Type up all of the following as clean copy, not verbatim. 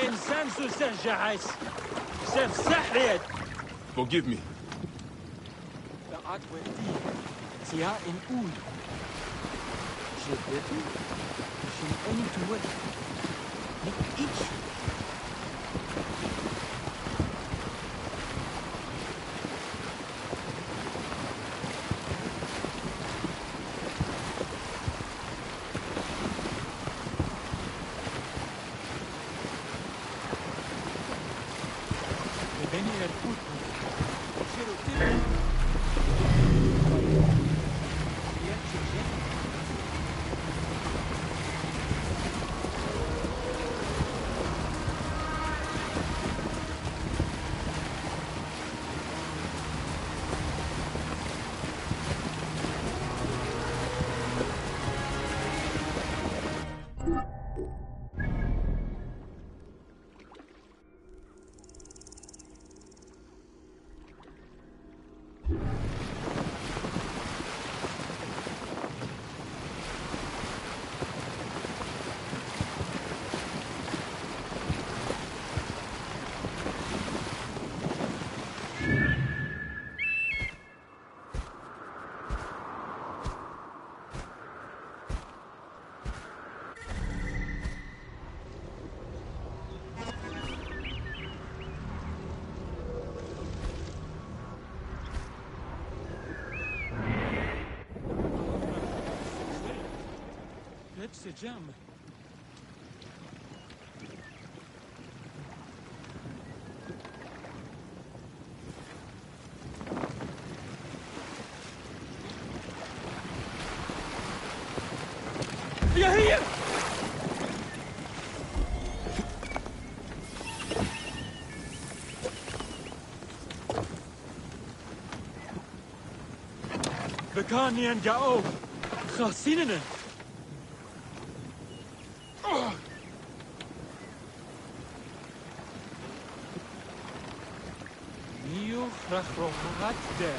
إنسان سجعس سفسح ليد. Forgive me. لقد ودي سياء أول. جدتي شن أني تود. نكتش. سجام هي بكاني ينجأوه خاصيننا رخروخات ده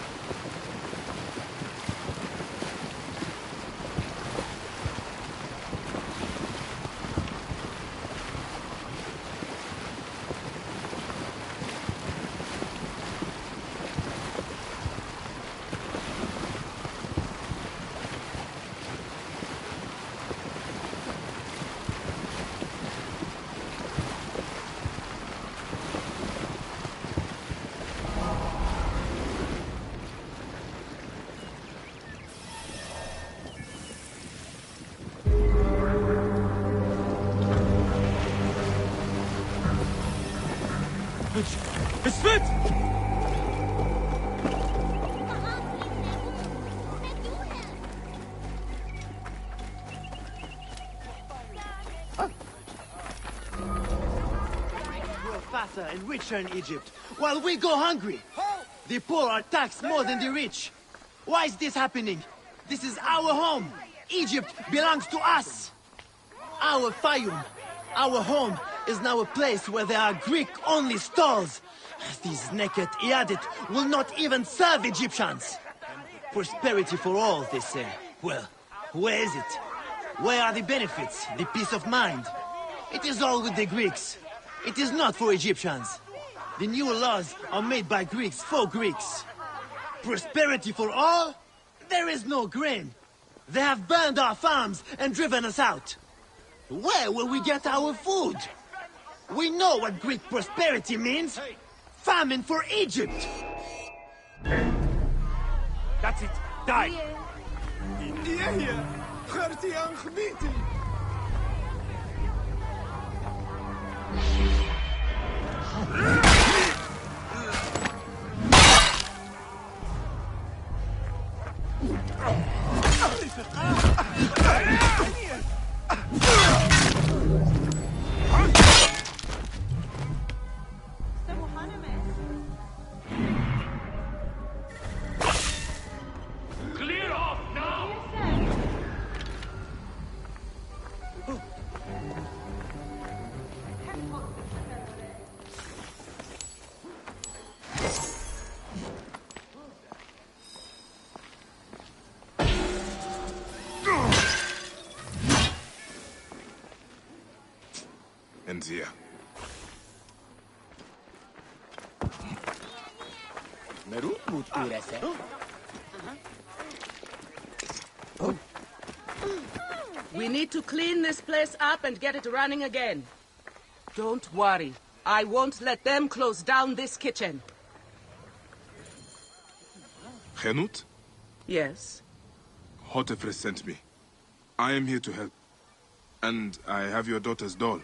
اثبت faster and richer in Egypt, while we go hungry. The poor are taxed more than the rich. Why is this happening? This is our home. Egypt belongs to us. Our Fayum, our home, is now a place where there are Greek-only stalls. These naked Iadit will not even serve Egyptians. Prosperity for all, they say. Well, where is it? Where are the benefits, the peace of mind? It is all with the Greeks. It is not for Egyptians. The new laws are made by Greeks for Greeks. Prosperity for all? There is no grain. They have burned our farms and driven us out. Where will we get our food? We know what Greek prosperity means. Famine for Egypt. That's it. Die. Clear off now! And here. kulttuuresse. We need to clean this place up and get it running again. Don't worry. I won't let them close down this kitchen. Genut? Yes? Hotefres sent me. I am here to help. And I have your daughter's doll.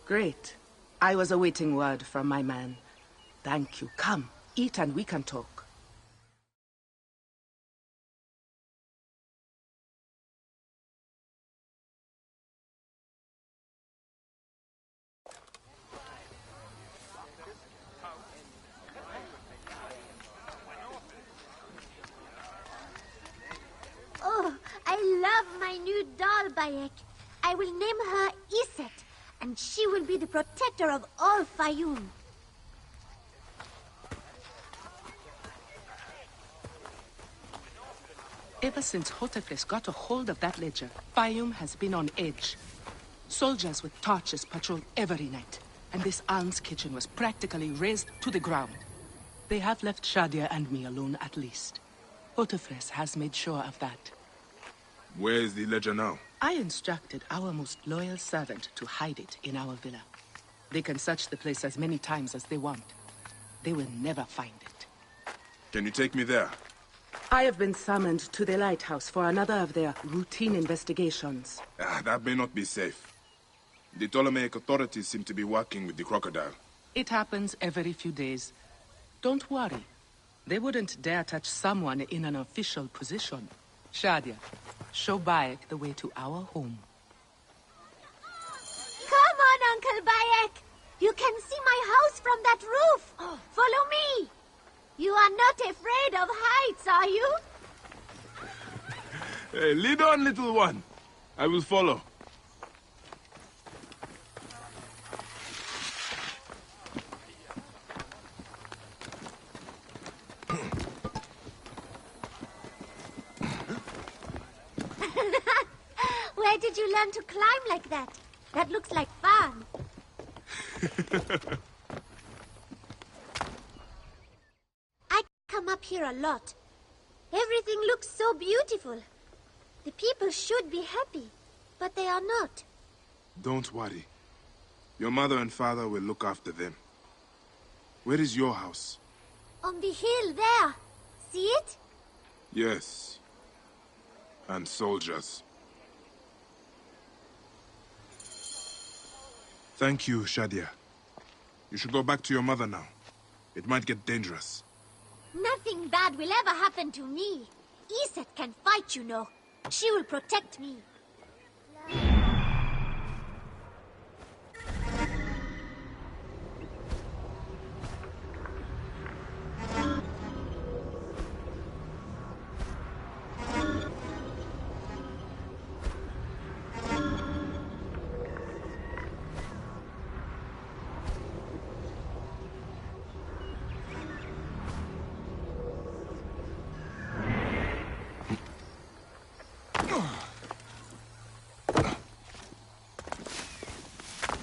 Great. I was awaiting word from my man. Thank you. Come, eat and we can talk. Oh, I love my new doll, Bayek. I will name her Iset, and she will be the protector of all Fayoum. Ever since Hotefres got a hold of that ledger, Fayoum has been on edge. Soldiers with torches patrol every night, and this alms kitchen was practically razed to the ground. They have left Shadia and me alone at least. Hotefres has made sure of that. Where is the ledger now? I instructed our most loyal servant to hide it in our villa. They can search the place as many times as they want. They will never find it. Can you take me there? I have been summoned to the lighthouse for another of their routine investigations. That may not be safe. The Ptolemaic authorities seem to be working with the crocodile. It happens every few days. Don't worry. They wouldn't dare touch someone in an official position. Shadia, show Bayek the way to our home. Come on, Uncle Bayek. You can see my house from that roof. Follow me. You are not afraid of heights, are you? Hey, lead on, little one. I will follow. Where did you learn to climb like that? That looks like fun. I come up here a lot. Everything looks so beautiful. The people should be happy, but they are not. Don't worry. Your mother and father will look after them. Where is your house? On the hill there. See it? Yes. And soldiers. Thank you, Shadia. You should go back to your mother now. It might get dangerous. Nothing bad will ever happen to me. Iset can fight, you know. She will protect me.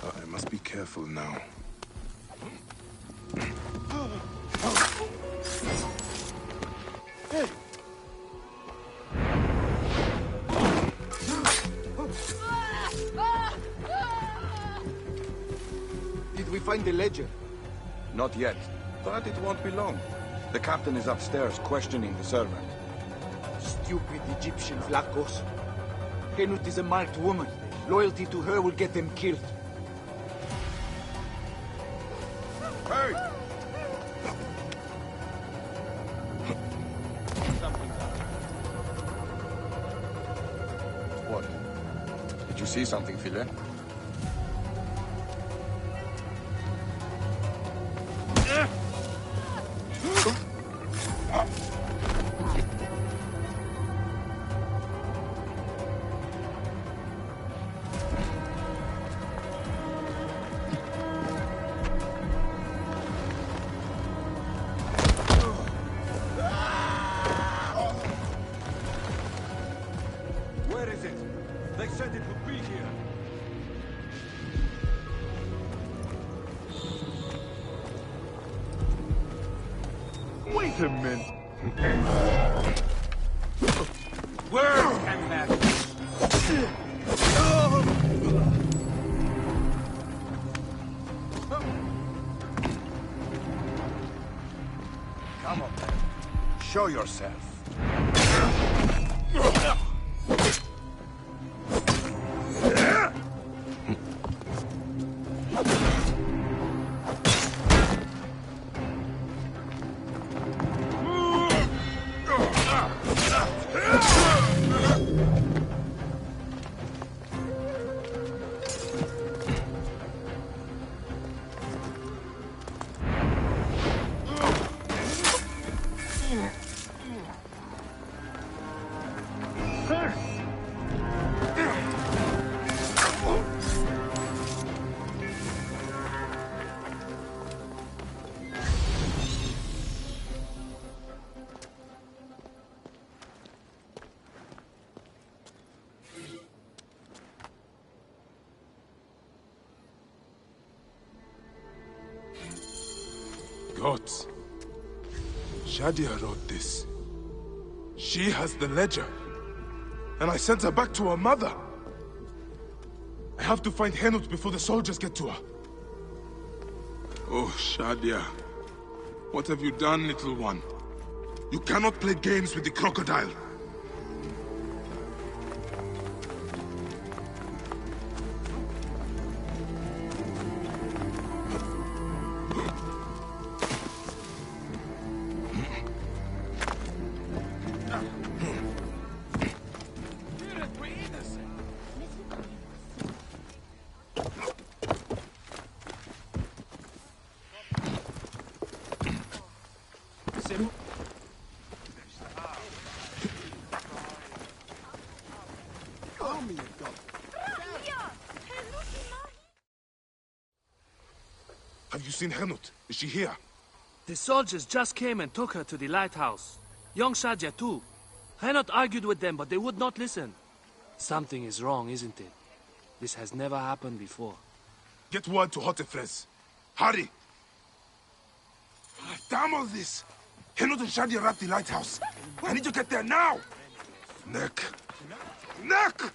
I must be careful now. Did we find the ledger? Not yet, but it won't be long. The captain is upstairs questioning the servant. Stupid Egyptians, Lacos. Henut is a marked woman. Loyalty to her will get them killed. Hey! What? Did you see something, Philae? Where is it? They said it would be here. Wait a minute. Word can have it. Come on, man. Show yourself. Gods. Shadia wrote this. She has the ledger. And I sent her back to her mother. I have to find Henut before the soldiers get to her. Oh, Shadia. What have you done, little one? You cannot play games with the crocodile. Have you seen Henut? Is she here? The soldiers just came and took her to the lighthouse. Young Shadia too. Henot argued with them, but they would not listen. Something is wrong, isn't it? This has never happened before. Get word to Hotefres. Hurry! Damn all this! Henut and Shadia are at the lighthouse. I need to get there now! Neck! Neck!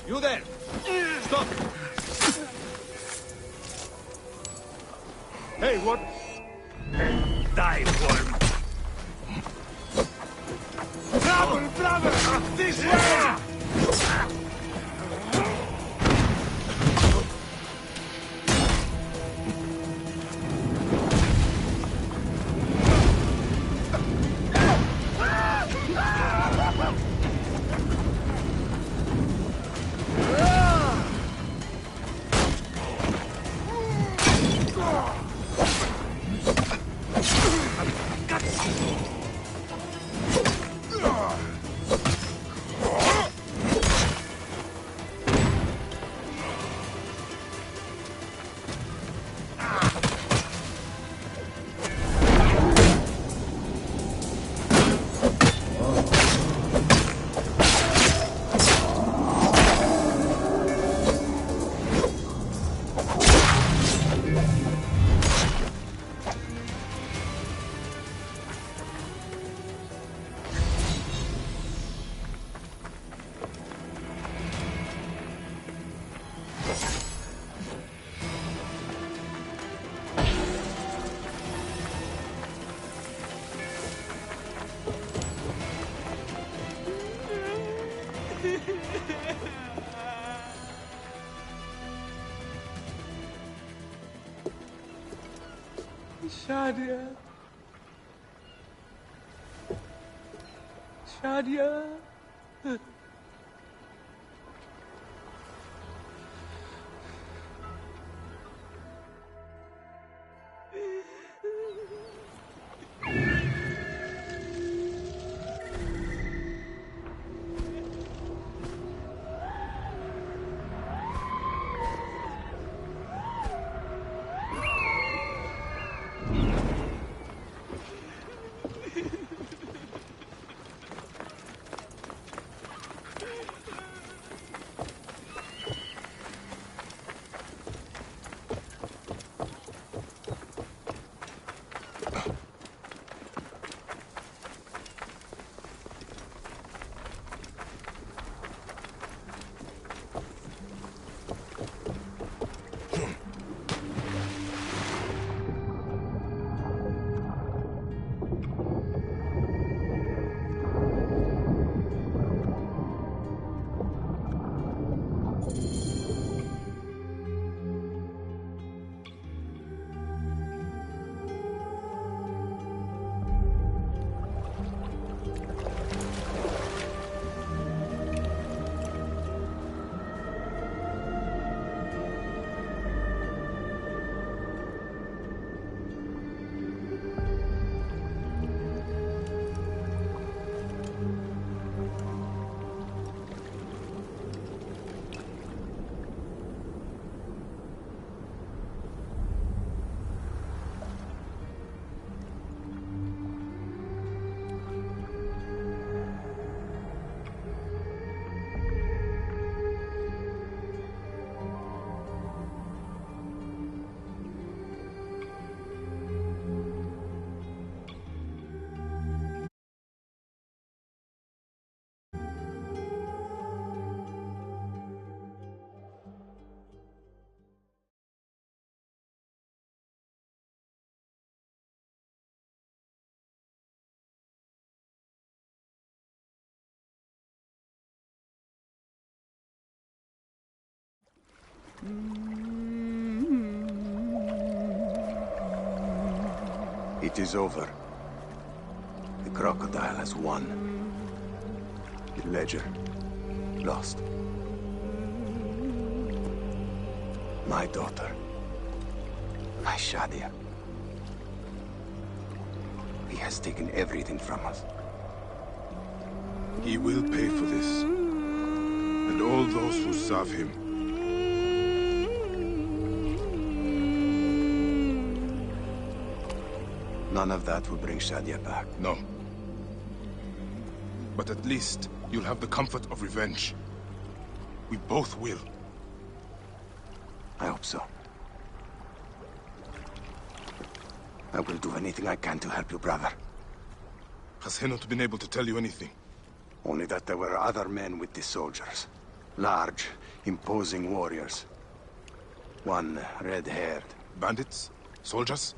You there! Stop! Hey, what? Die, worm! Brother! This way! Shadia. Shadia. It is over. The crocodile has won. The ledger lost. My daughter. My Shadia. He has taken everything from us. He will pay for this. And all those who serve him. None of that will bring Shadia back. No. But at least you'll have the comfort of revenge. We both will. I hope so. I will do anything I can to help you, brother. Has he not been able to tell you anything? Only that there were other men with the soldiers. Large, imposing warriors. One red-haired. Bandits? Soldiers?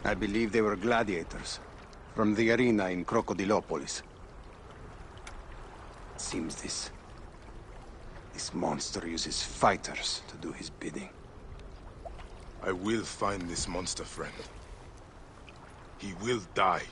I believe they were gladiators. From the arena in Crocodilopolis. It seems this monster uses fighters to do his bidding. I will find this monster, friend. He will die.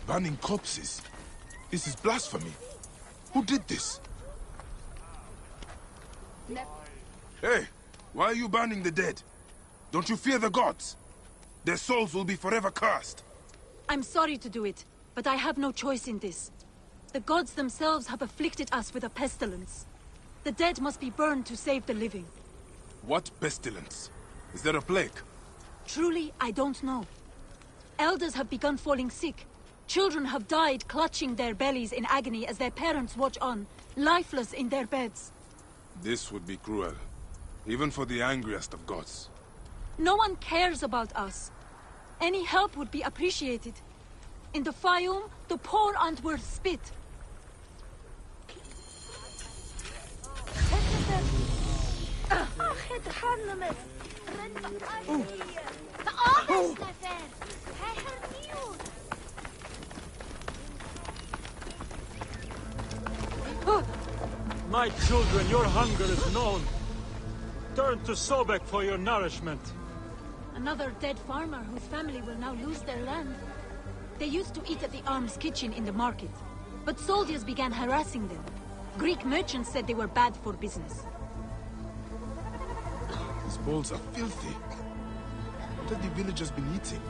Burning corpses? This is blasphemy. Who did this? Hey, why are you burning the dead? Don't you fear the gods? Their souls will be forever cursed. I'm sorry to do it, but I have no choice in this. The gods themselves have afflicted us with a pestilence. The dead must be burned to save the living. What pestilence? Is there a plague? Truly, I don't know. Elders have begun falling sick. Children have died clutching their bellies in agony as their parents watch on, lifeless in their beds. This would be cruel, even for the angriest of gods. No one cares about us. Any help would be appreciated. In the Fayoum, the poor aren't worth spit. My children, your hunger is known. Turn to Sobek for your nourishment. Another dead farmer whose family will now lose their land. They used to eat at the arms kitchen in the market, but soldiers began harassing them. Greek merchants said they were bad for business. These bowls are filthy. What have the villagers been eating?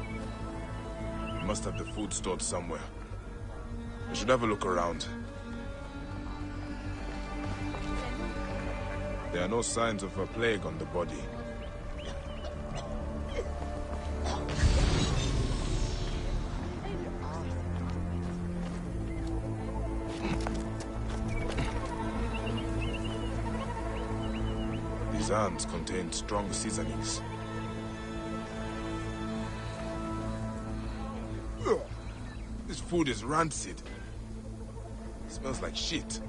We must have the food stored somewhere. I should have a look around. There are no signs of a plague on the body. These urns contain strong seasonings. Ugh. This food is rancid. It smells like shit.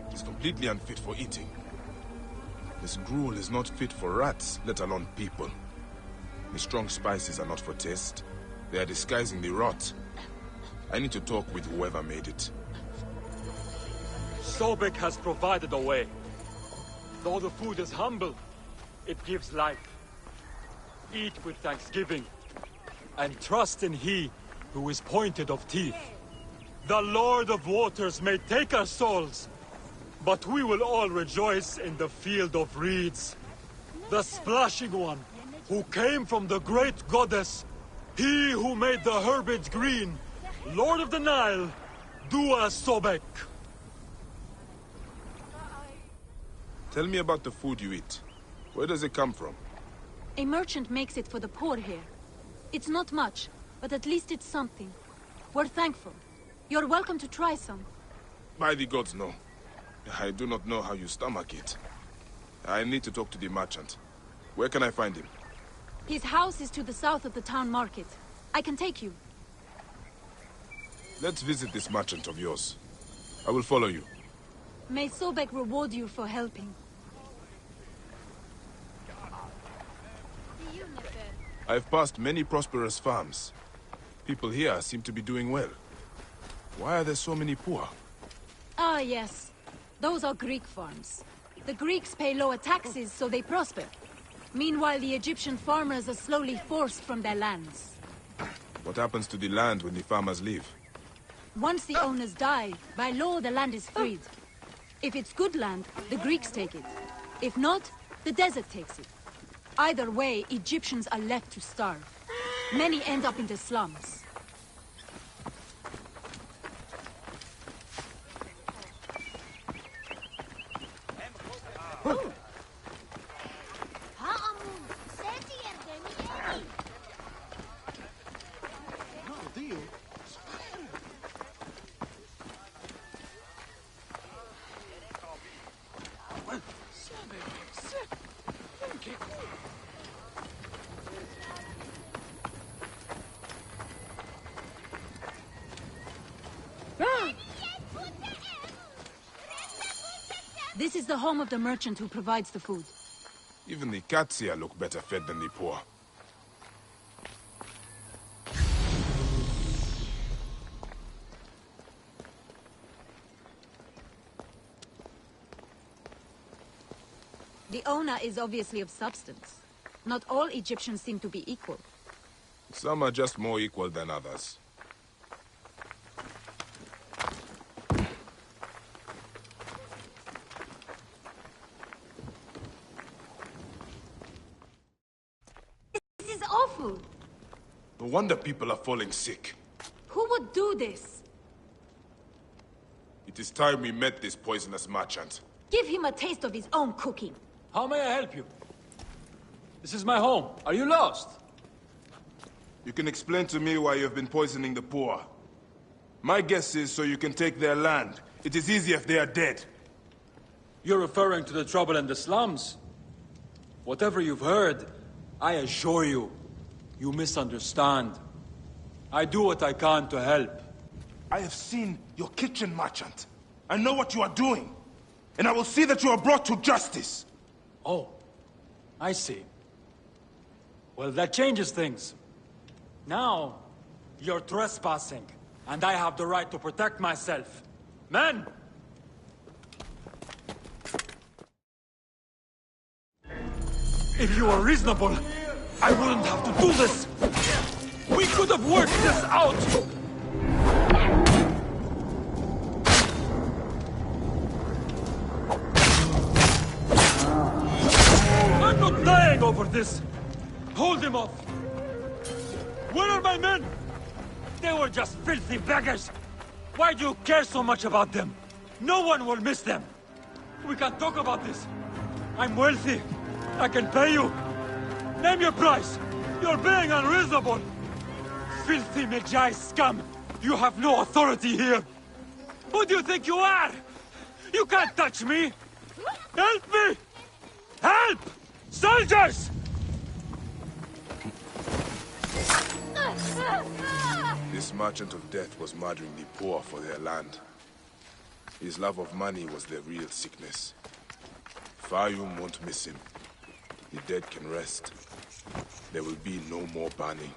It is completely unfit for eating. This gruel is not fit for rats, let alone people. The strong spices are not for taste. They are disguising the rot. I need to talk with whoever made it. Sobek has provided a way. Though the food is humble, it gives life. Eat with thanksgiving, and trust in He who is pointed of teeth. The Lord of Waters may take our souls, but we will all rejoice in the field of reeds. The splashing one, who came from the great goddess, he who made the herbage green, Lord of the Nile, Dua Sobek. Tell me about the food you eat. Where does it come from? A merchant makes it for the poor here. It's not much, but at least it's something. We're thankful. You're welcome to try some. By the gods, no. I do not know how you stomach it. I need to talk to the merchant. Where can I find him? His house is to the south of the town market. I can take you. Let's visit this merchant of yours. I will follow you. May Sobek reward you for helping. I've passed many prosperous farms. People here seem to be doing well. Why are there so many poor? Ah, yes. Those are Greek farms. The Greeks pay lower taxes, so they prosper. Meanwhile, the Egyptian farmers are slowly forced from their lands. What happens to the land when the farmers leave? Once the owners die, by law the land is freed. If it's good land, the Greeks take it. If not, the desert takes it. Either way, Egyptians are left to starve. Many end up in the slums. This is the home of the merchant who provides the food. Even the cats here look better fed than the poor. The owner is obviously of substance. Not all Egyptians seem to be equal. Some are just more equal than others. This is awful! No wonder people are falling sick. Who would do this? It is time we met this poisonous merchant. Give him a taste of his own cooking. How may I help you? This is my home. Are you lost? You can explain to me why you have been poisoning the poor. My guess is so you can take their land. It is easy if they are dead. You're referring to the trouble in the slums? Whatever you've heard, I assure you, you misunderstand. I do what I can to help. I have seen your kitchen, merchant. I know what you are doing. And I will see that you are brought to justice. Oh, I see. Well, that changes things. Now, you're trespassing, and I have the right to protect myself. Men! If you were reasonable, I wouldn't have to do this! We could have worked this out! I'm not dying over this! Hold him off! Where are my men? They were just filthy beggars! Why do you care so much about them? No one will miss them! We can talk about this! I'm wealthy! I can pay you! Name your price! You're being unreasonable! Filthy Medjay scum! You have no authority here! Who do you think you are? You can't touch me! Help me! Help! Soldiers! This merchant of death was murdering the poor for their land. His love of money was their real sickness. Fayum won't miss him. The dead can rest. There will be no more burning.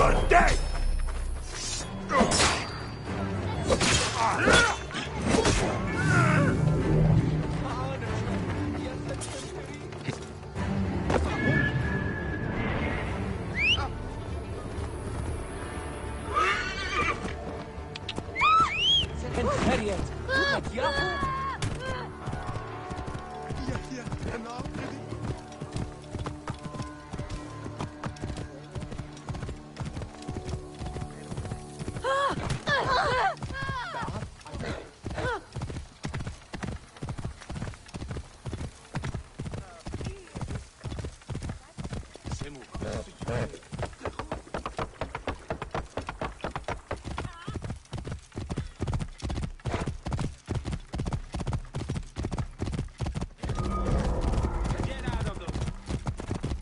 You're dead!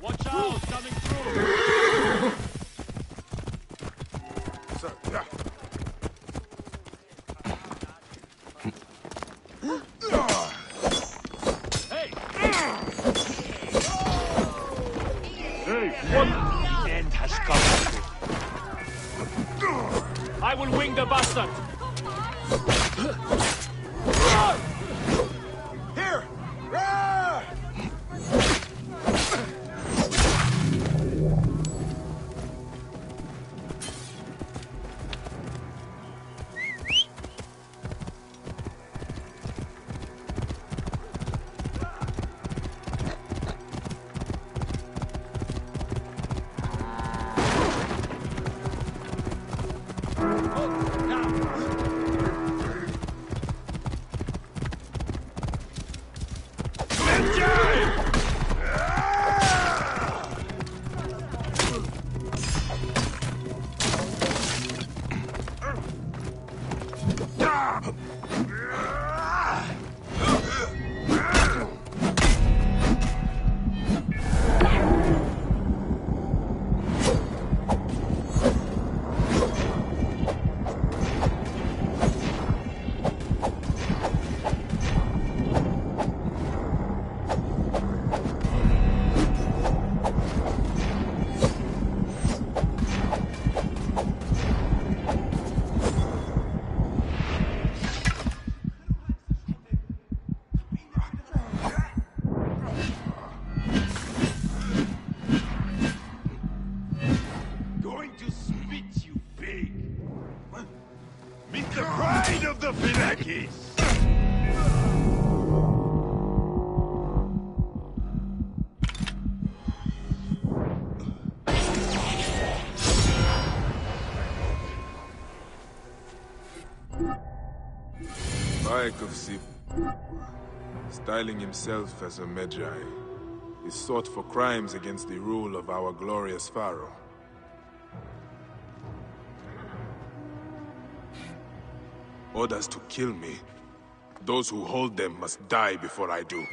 Watch out! Coming through! Sir, yeah. Hey! Hey, what? The end has come. I will wing the bastard! Here! Ah! Going to spit, you pig! Meet the pride of the Villagis! Bayek of Sip, styling himself as a Magi, is sought for crimes against the rule of our glorious pharaoh. Orders to kill me. Those who hold them must die before I do.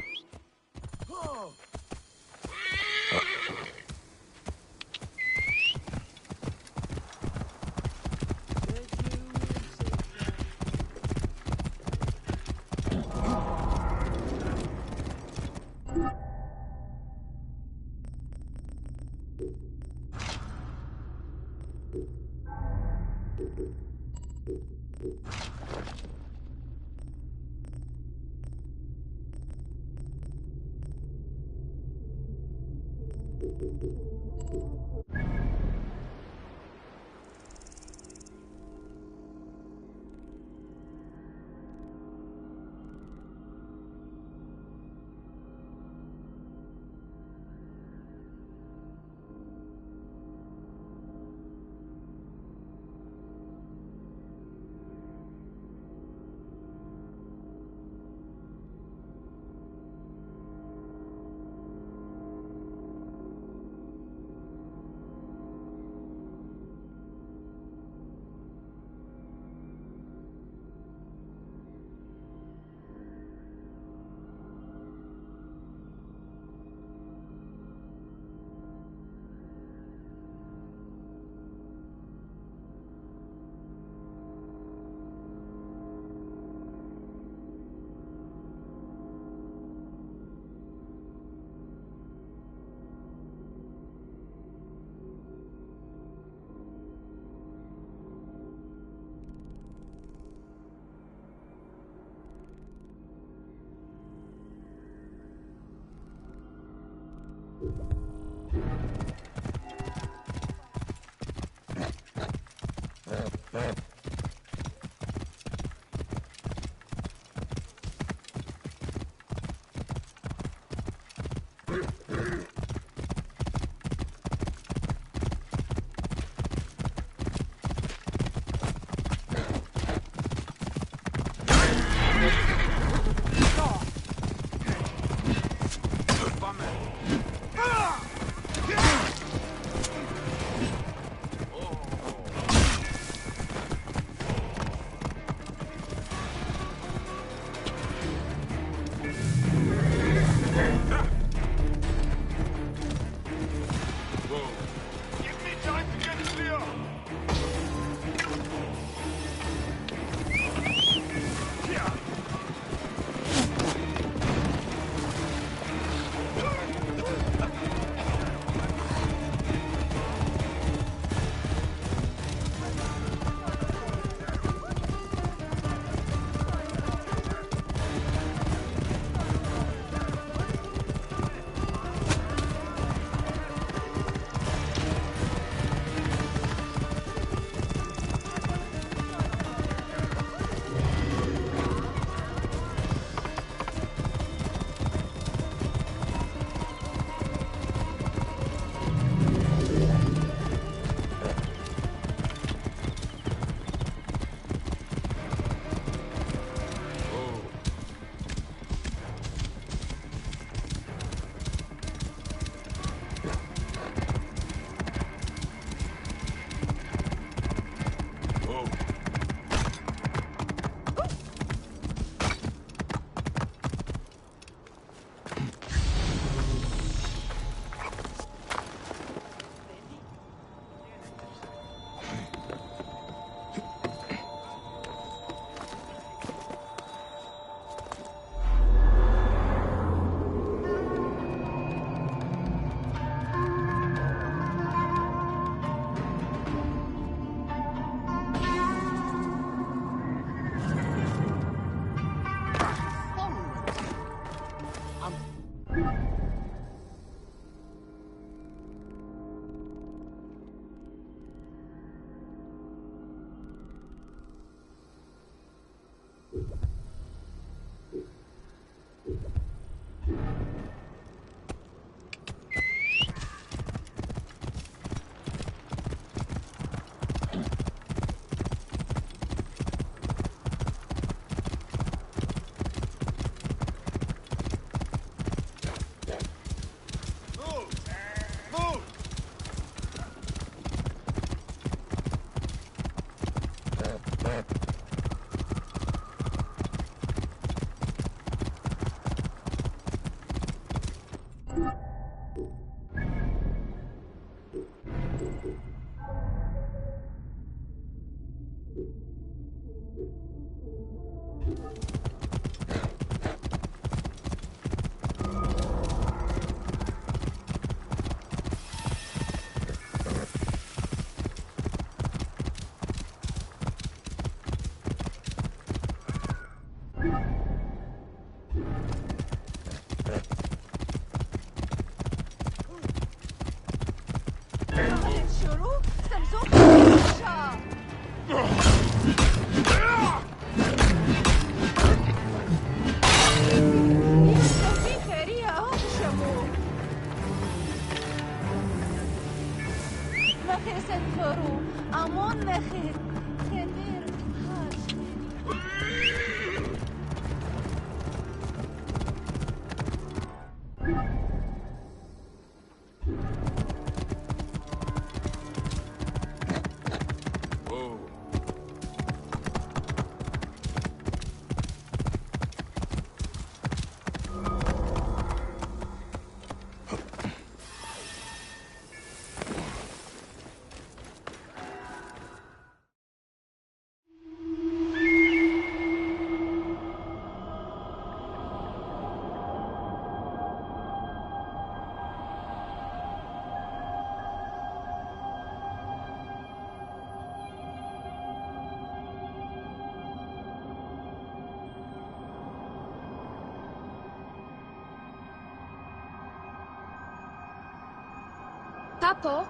Papa,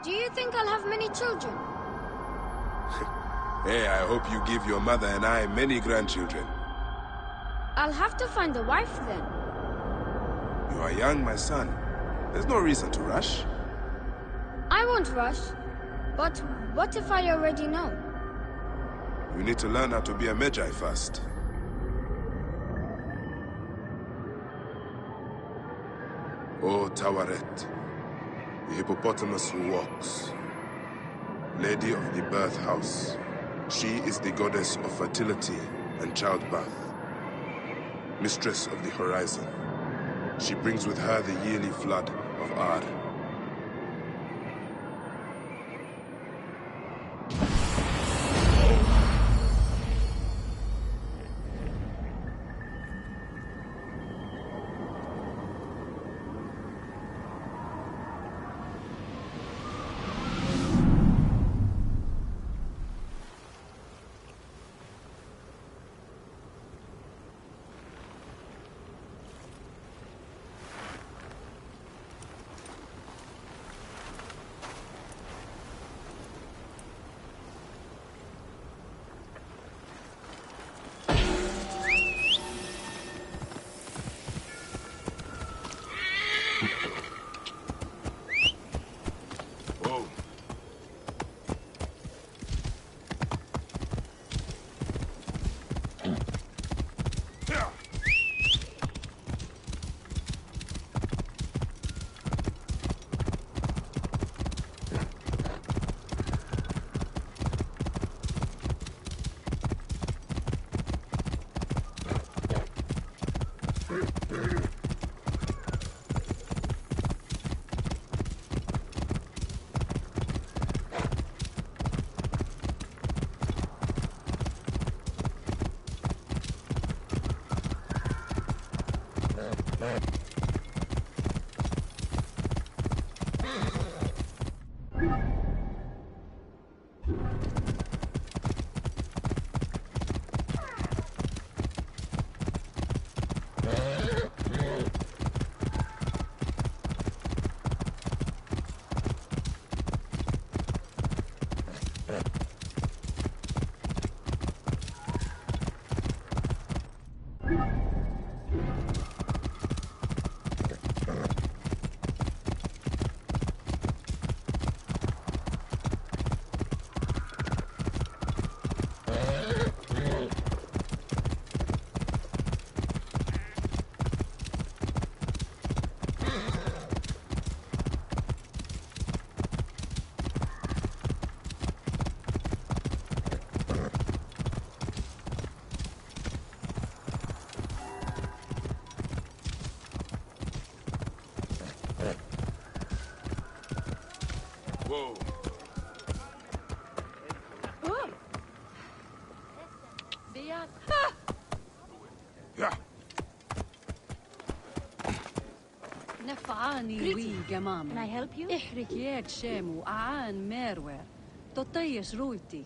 do you think I'll have many children? Hey, I hope you give your mother and I many grandchildren. I'll have to find a wife then. You are young, my son. There's no reason to rush. I won't rush. But what if I already know? You need to learn how to be a Magi first. O Tawaret, the hippopotamus who walks, Lady of the Birth House. She is the goddess of fertility and childbirth, mistress of the horizon. She brings with her the yearly flood of Ar. Whoa. Yeah. نفعاني وي جمام. Can I help you? احرك ياك شام وأعان مارور. تطيش رويتي.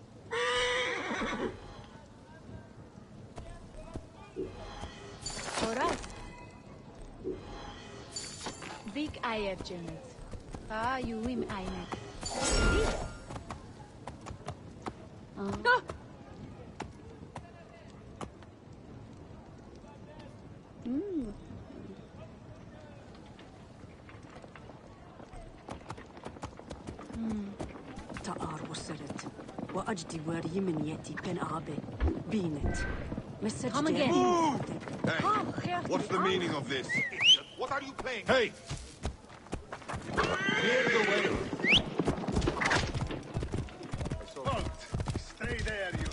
Horas. Big ayer Janet. Yuvim aynek. تقار وصلت وأجدي واري من ياتي بين أعبي بينت مسج Come again. Hey, what's the meaning of this? What are you playing? Hey! Clear the way. Halt! Stay there, you.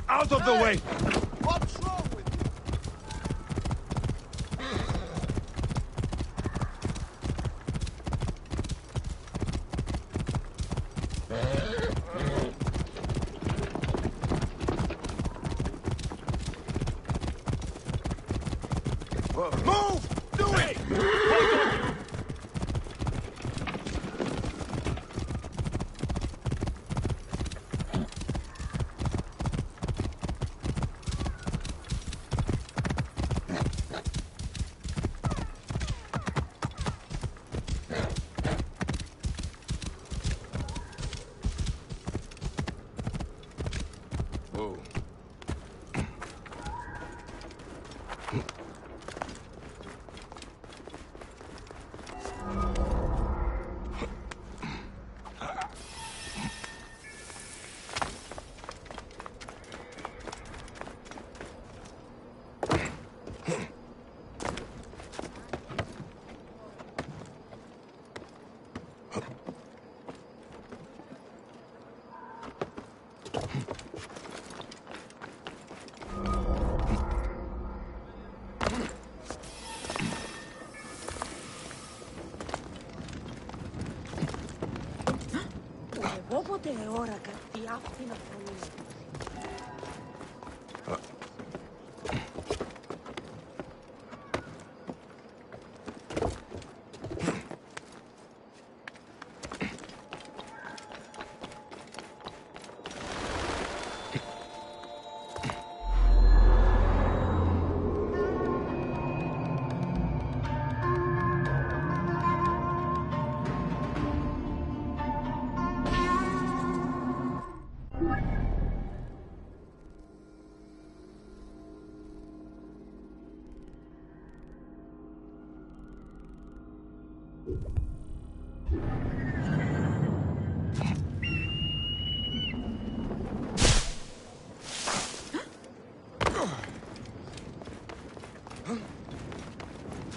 Out of the way! What's wrong with you? Move! Do it! Hold on! Whoa.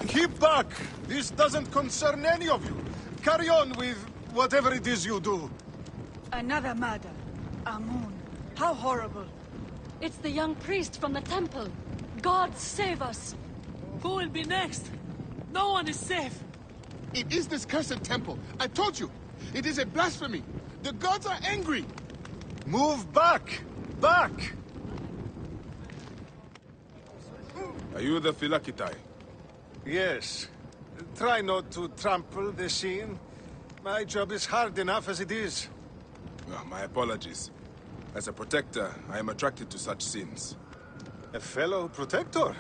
Keep back! This doesn't concern any of you. Carry on with whatever it is you do. Another murder. Amun. How horrible. It's the young priest from the temple. God save us! Who will be next? No one is safe. It is this cursed temple. I told you. It is a blasphemy. The gods are angry. Move back! Back! Are you the Philakitai? Yes. Try not to trample the scene. My job is hard enough as it is. My apologies. As a protector, I am attracted to such sins. A fellow protector?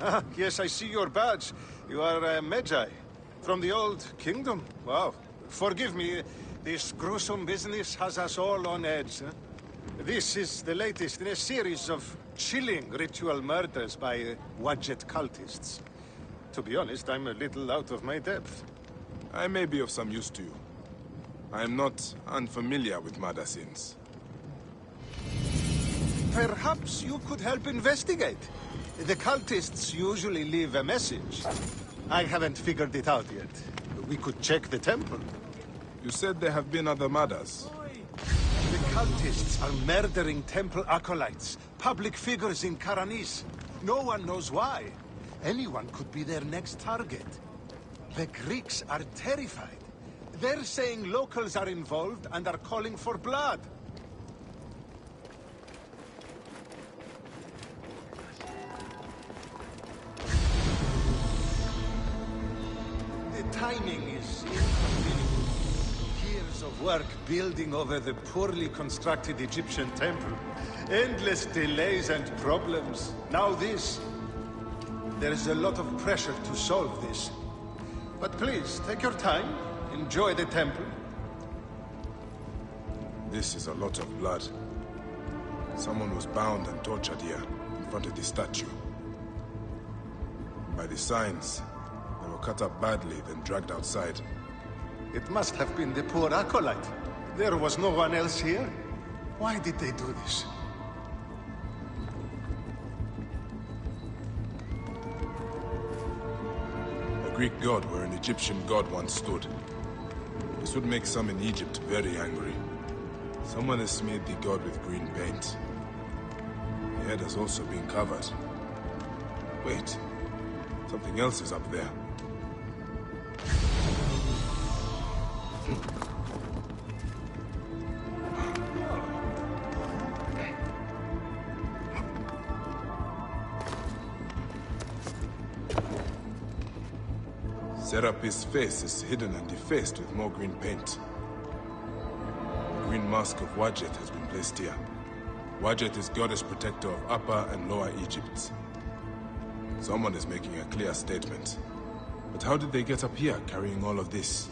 Ah, yes, I see your badge. You are a Magi. From the old kingdom. Wow. Forgive me, this gruesome business has us all on edge. Huh? This is the latest in a series of chilling ritual murders by Wadjet cultists. To be honest, I'm a little out of my depth. I may be of some use to you. I am not unfamiliar with murder sins. Perhaps you could help investigate. The cultists usually leave a message. I haven't figured it out yet. We could check the temple. You said there have been other murders. The cultists are murdering temple acolytes, public figures in Karanis. No one knows why. Anyone could be their next target. The Greeks are terrified. They're saying locals are involved and are calling for blood. The timing is inconvenient. Years of work building over the poorly constructed Egyptian temple. Endless delays and problems. Now this. There is a lot of pressure to solve this. But please, take your time. Enjoy the temple. This is a lot of blood. Someone was bound and tortured here, in front of the statue. By the signs, they were cut up badly, then dragged outside. It must have been the poor acolyte. There was no one else here. Why did they do this? A Greek god where an Egyptian god once stood. This would make some in Egypt very angry. Someone has smeared the god with green paint. The head has also been covered. Wait, something else is up there. Serapis' face is hidden and defaced with more green paint. The green mask of Wadjet has been placed here. Wadjet is goddess protector of Upper and Lower Egypt. Someone is making a clear statement. But how did they get up here carrying all of this?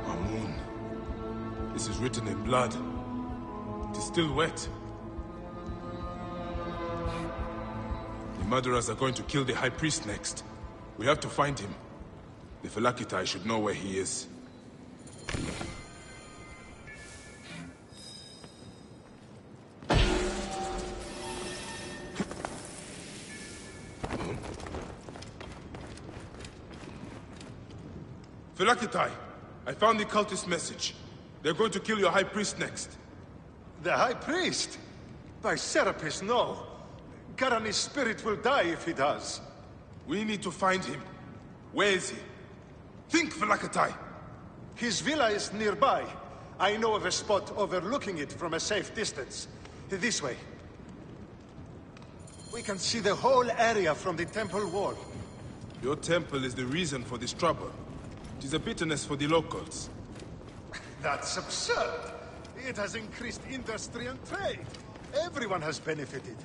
Amun. This is written in blood. It is still wet. The murderers are going to kill the High Priest next. We have to find him. The Phylakitai should know where he is. Phylakitai, I found the cultist message. They're going to kill your High Priest next. The High Priest? By Serapis, no. Garani's spirit will die if he does. We need to find him. Where is he? Think, Phylakitai! His villa is nearby. I know of a spot overlooking it from a safe distance. This way. We can see the whole area from the temple wall. Your temple is the reason for this trouble. It is a bitterness for the locals. That's absurd. It has increased industry and trade. Everyone has benefited.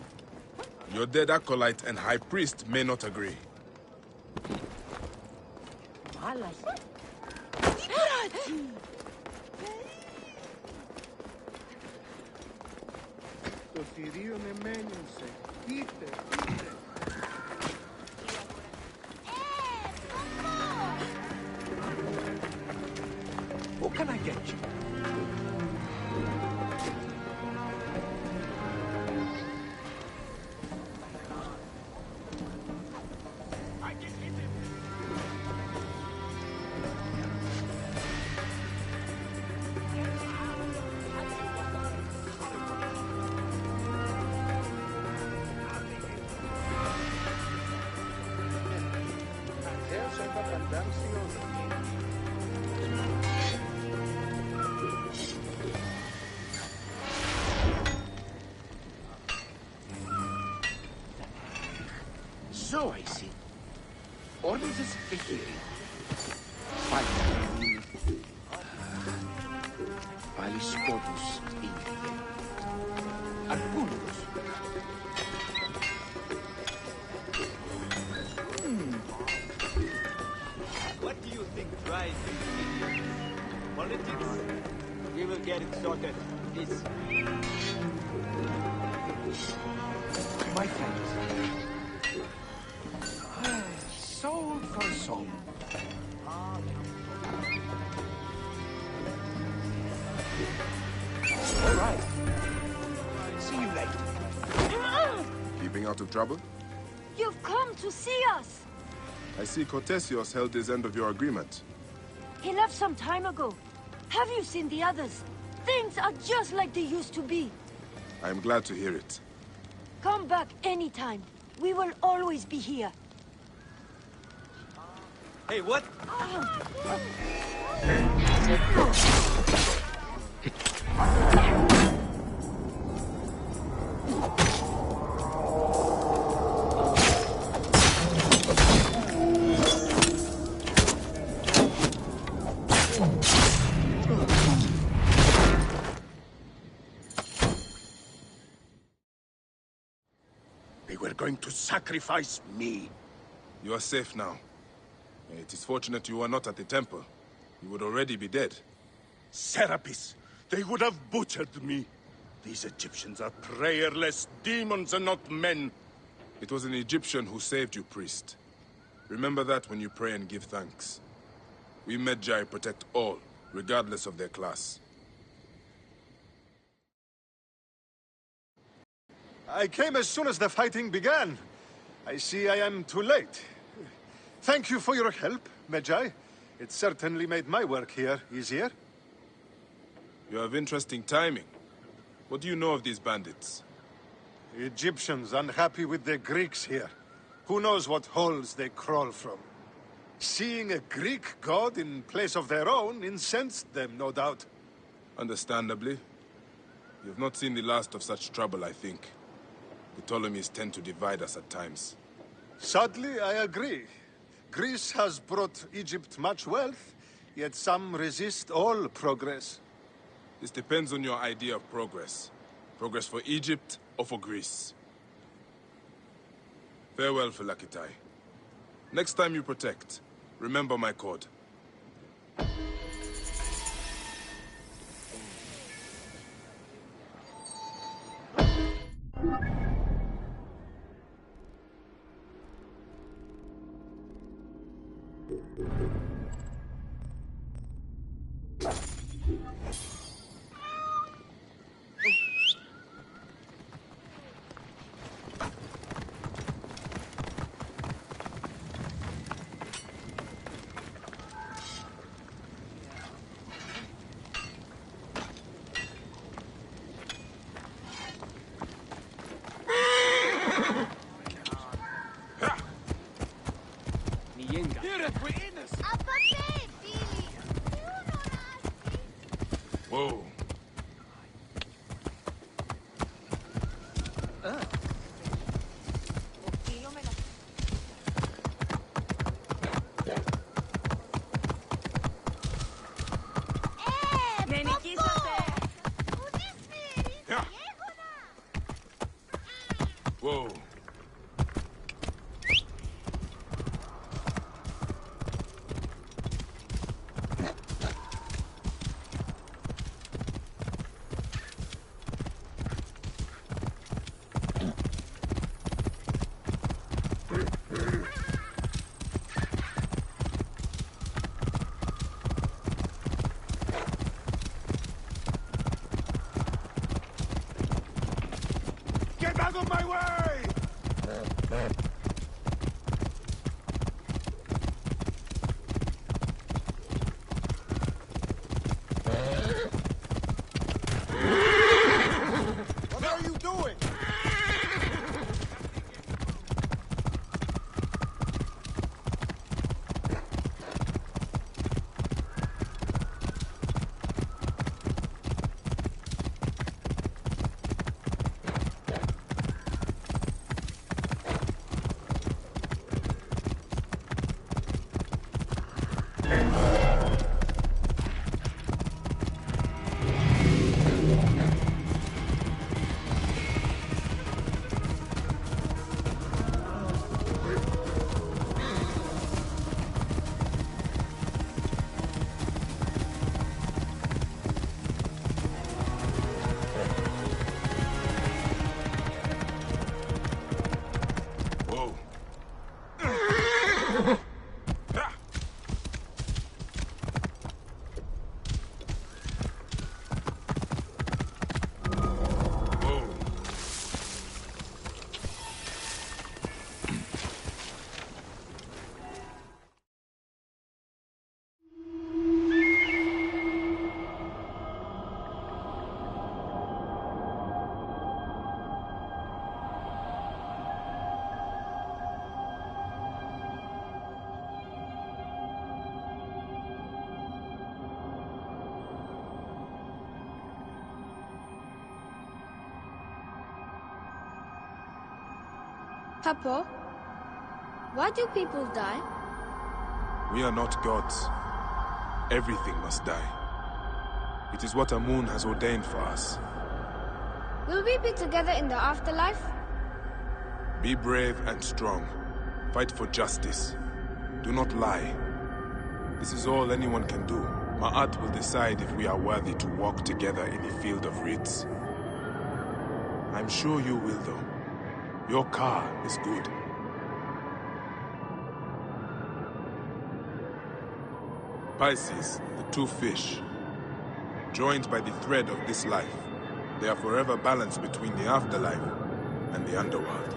Your dead acolyte and high priest may not agree. What can I get you? So I see. Ordens Behiri. Paliscotus Inte. Arcunus. What do you think drives these idiots? Politics? We will get it sorted. This. My thanks. Soul for soul. All right. See you later. Keeping out of trouble? You've come to see us! I see Cortesios held his end of your agreement. He left some time ago. Have you seen the others? Things are just like they used to be. I am glad to hear it. Come back anytime. We will always be here. Hey, what? They were going to sacrifice me. You are safe now. It is fortunate you are not at the temple. You would already be dead. Serapis, they would have butchered me. These Egyptians are prayerless demons and not men. It was an Egyptian who saved you, priest. Remember that when you pray and give thanks. We Medjay protect all, regardless of their class. I came as soon as the fighting began. I see I am too late. Thank you for your help, Medjay. It certainly made my work here easier. You have interesting timing. What do you know of these bandits? Egyptians unhappy with the Greeks here. Who knows what holes they crawl from? Seeing a Greek god in place of their own incensed them, no doubt. Understandably. You have not seen the last of such trouble, I think. The Ptolemies tend to divide us at times. Sadly, I agree. Greece has brought Egypt much wealth, yet some resist all progress. This depends on your idea of progress. Progress for Egypt or for Greece. Farewell, Philakitai. Next time you protect, remember my code. Whoa. Whoa. Get out of my way! What are you doing? Papa, why do people die? We are not gods. Everything must die. It is what Amun has ordained for us. Will we be together in the afterlife? Be brave and strong. Fight for justice. Do not lie. This is all anyone can do. Ma'at will decide if we are worthy to walk together in the field of reeds. I'm sure you will, though. Your car is good. Pisces, the two fish, joined by the thread of this life, they are forever balanced between the afterlife and the underworld.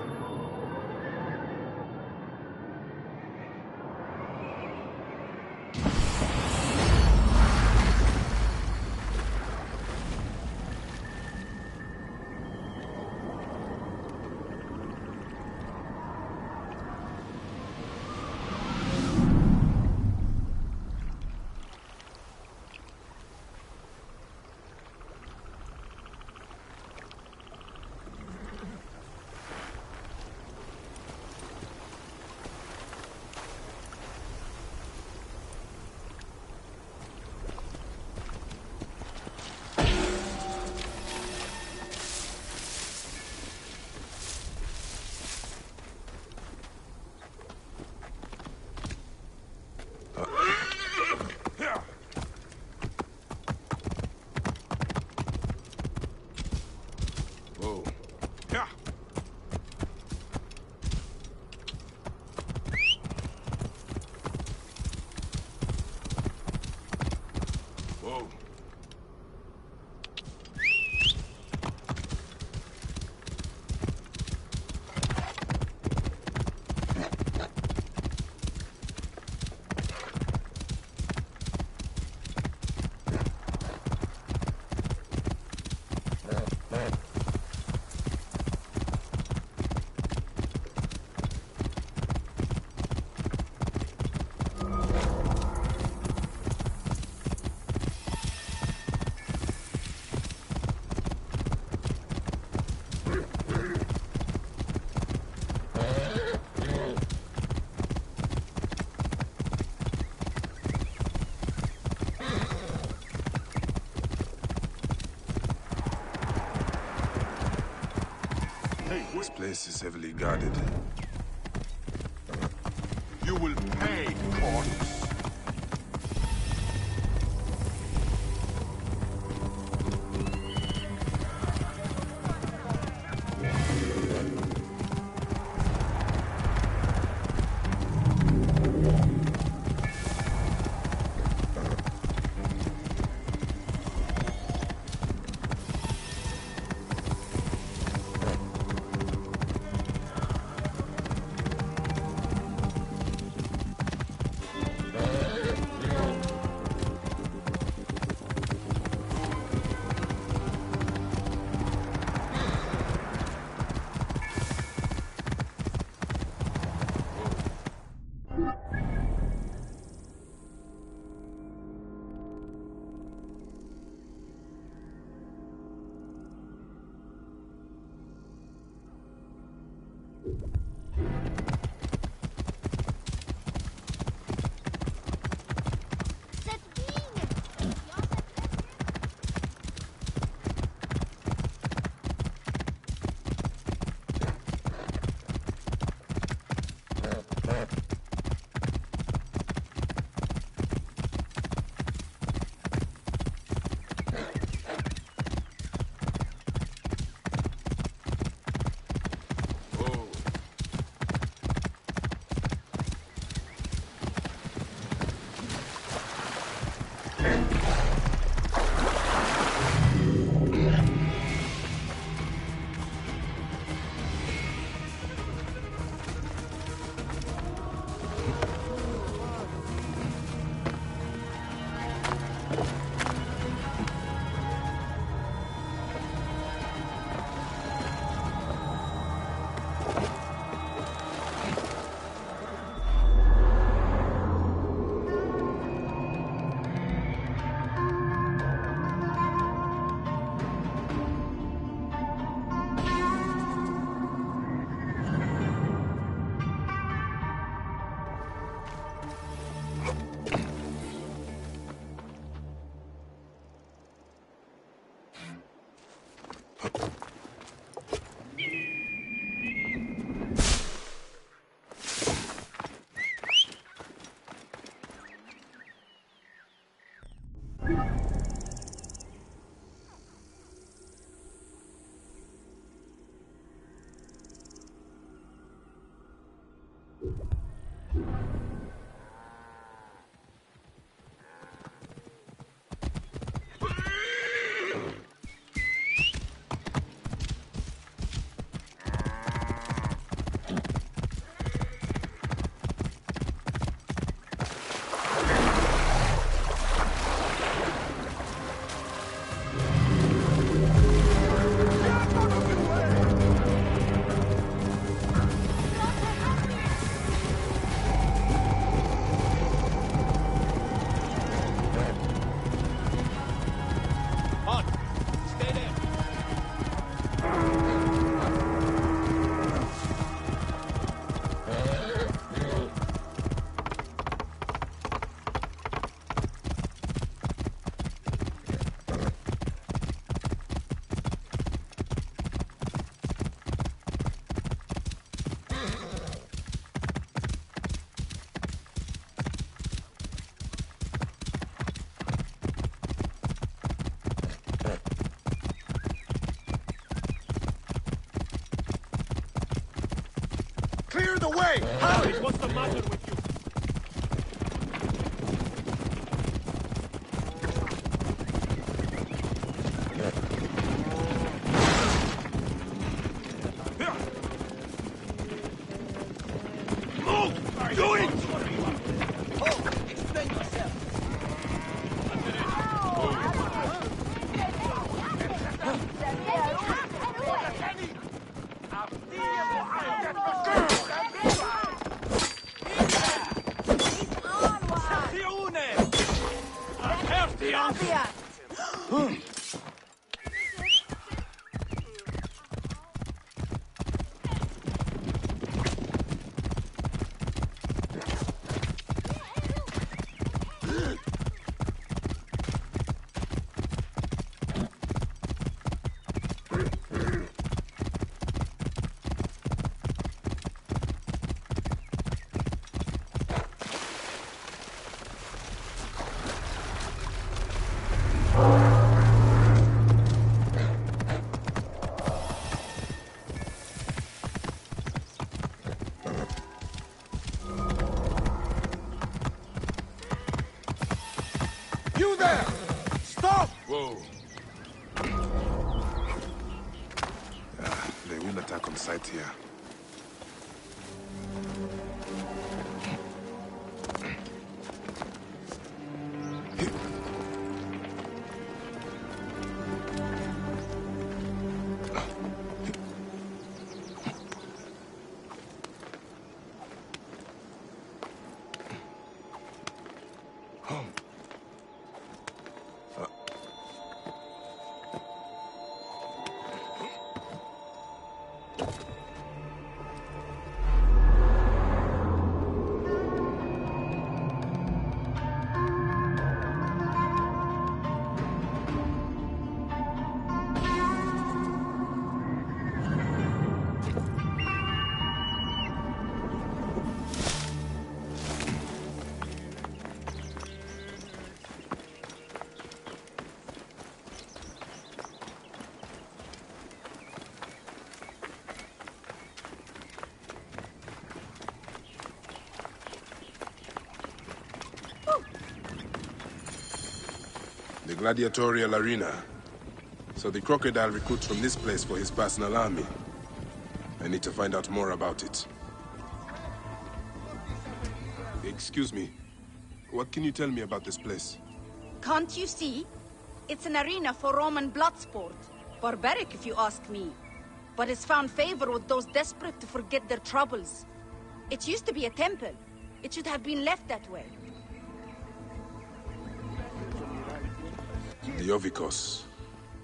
This place is heavily guarded. You will pay, corpse. Clear the way! Hurry! What's the matter with you? Move! Do it! Oh, explain yourself. there! Stop! Whoa. They will attack on sight here. The gladiatorial arena. So the crocodile recruits from this place for his personal army. I need to find out more about it. Excuse me. What can you tell me about this place? Can't you see? It's an arena for Roman blood sport. Barbaric, if you ask me. But it's found favor with those desperate to forget their troubles. It used to be a temple. It should have been left that way. The Ovikos,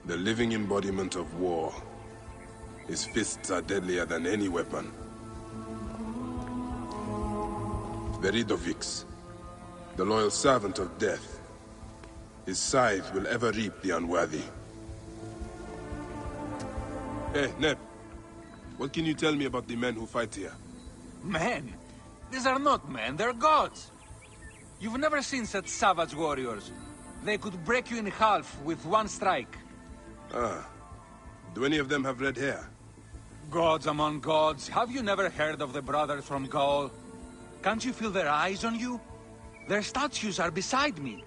the living embodiment of war. His fists are deadlier than any weapon. Veridovix, the loyal servant of death. His scythe will ever reap the unworthy. Hey, Neb. What can you tell me about the men who fight here? Men? These are not men, they're gods. You've never seen such savage warriors. They could break you in half with one strike. Ah. Do any of them have red hair? Gods among gods, have you never heard of the brothers from Gaul? Can't you feel their eyes on you? Their statues are beside me.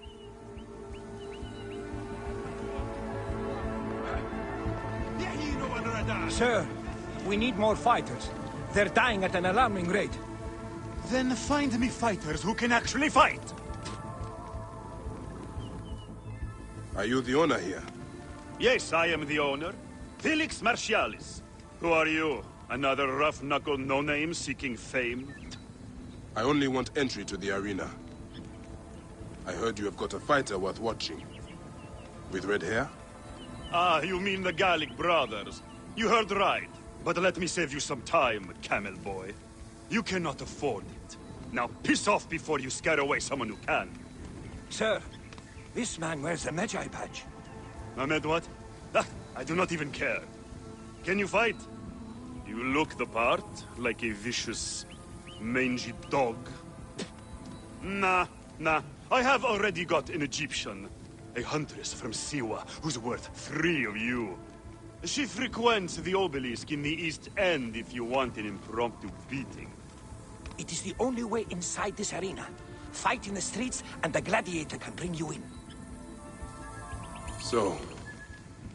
Sir, we need more fighters. They're dying at an alarming rate. Then find me fighters who can actually fight! Are you the owner here? Yes, I am the owner. Felix Martialis. Who are you? Another rough-knuckle no-name seeking fame? I only want entry to the arena. I heard you have got a fighter worth watching. With red hair? Ah, you mean the Gallic brothers. You heard right. But let me save you some time, camel boy. You cannot afford it. Now piss off before you scare away someone who can. Sir, this man wears a Magi badge. Ahmed what? Ah, I do not even care. Can you fight? You look the part, like a vicious, mangy dog. Nah. I have already got an Egyptian. A huntress from Siwa, who's worth 3 of you. She frequents the obelisk in the East End if you want an impromptu beating. It is the only way inside this arena. Fight in the streets, and the gladiator can bring you in. So,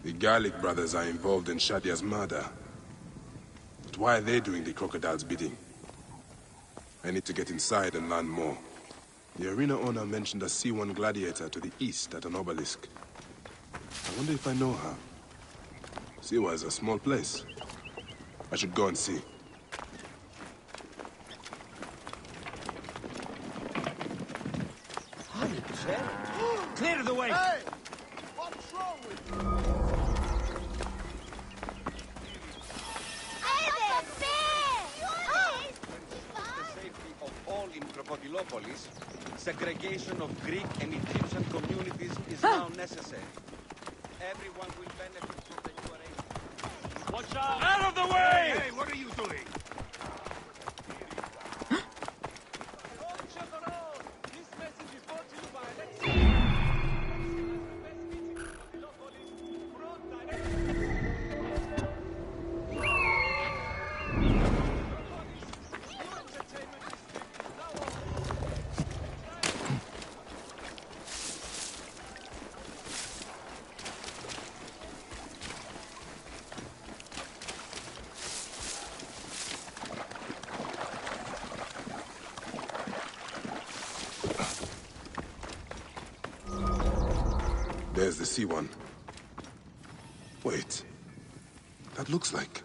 the Gallic brothers are involved in Shadia's murder. But why are they doing the crocodile's bidding? I need to get inside and learn more. The arena owner mentioned a C1 gladiator to the east at an obelisk. I wonder if I know her. Siwa is a small place. I should go and see. Clear the way! Hey! What's wrong with you? The safety of all in Crocodilopolis, segregation of Greek and Egyptian communities is now necessary. Everyone will benefit from the new arrangement. Watch out! Out of the way! Hey, what are you doing? There's the C1. Wait. That looks like...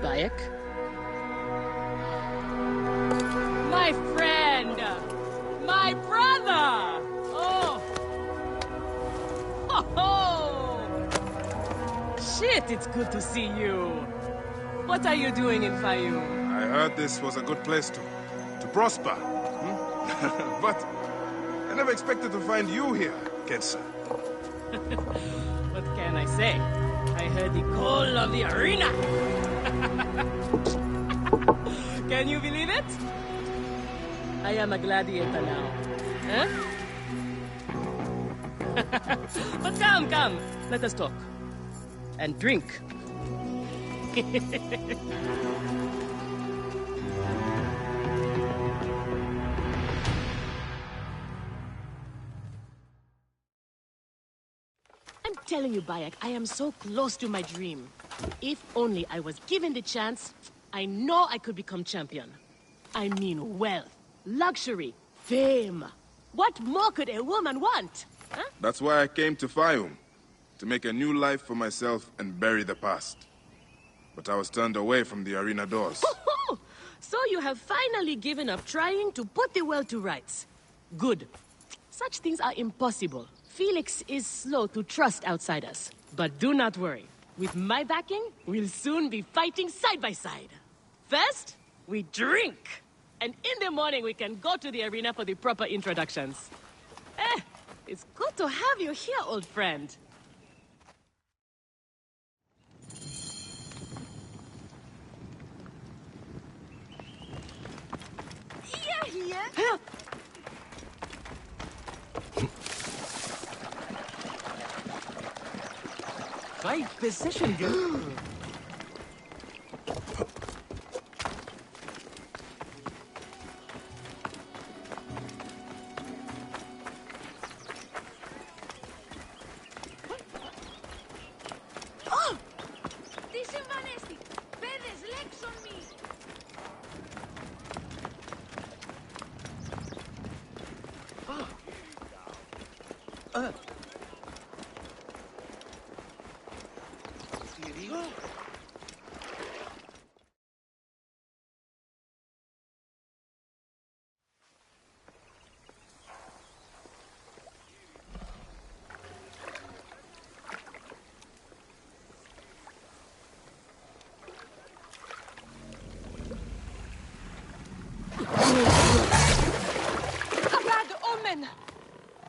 Bayek? My friend! My brother! Oh! Oh! Shit, it's good to see you. What are you doing in Fayoum? I heard this was a good place to prosper. Hmm? But I never expected to find you here, Kensa. What can I say? I heard the call of the arena! Can you believe it? I am a gladiator now. Huh? But come. Let us talk. And drink. I'm telling you, Bayek, I am so close to my dream. If only I was given the chance, I know I could become champion. I mean wealth, luxury, fame. What more could a woman want? Huh? That's why I came to Fayoum. To make a new life for myself and bury the past. But I was turned away from the arena doors. So you have finally given up trying to put the world to rights. Good. Such things are impossible. Felix is slow to trust outsiders. But do not worry. With my backing, we'll soon be fighting side by side. First, we drink. And in the morning, we can go to the arena for the proper introductions. It's good to have you here, old friend. Here. Right position, girl.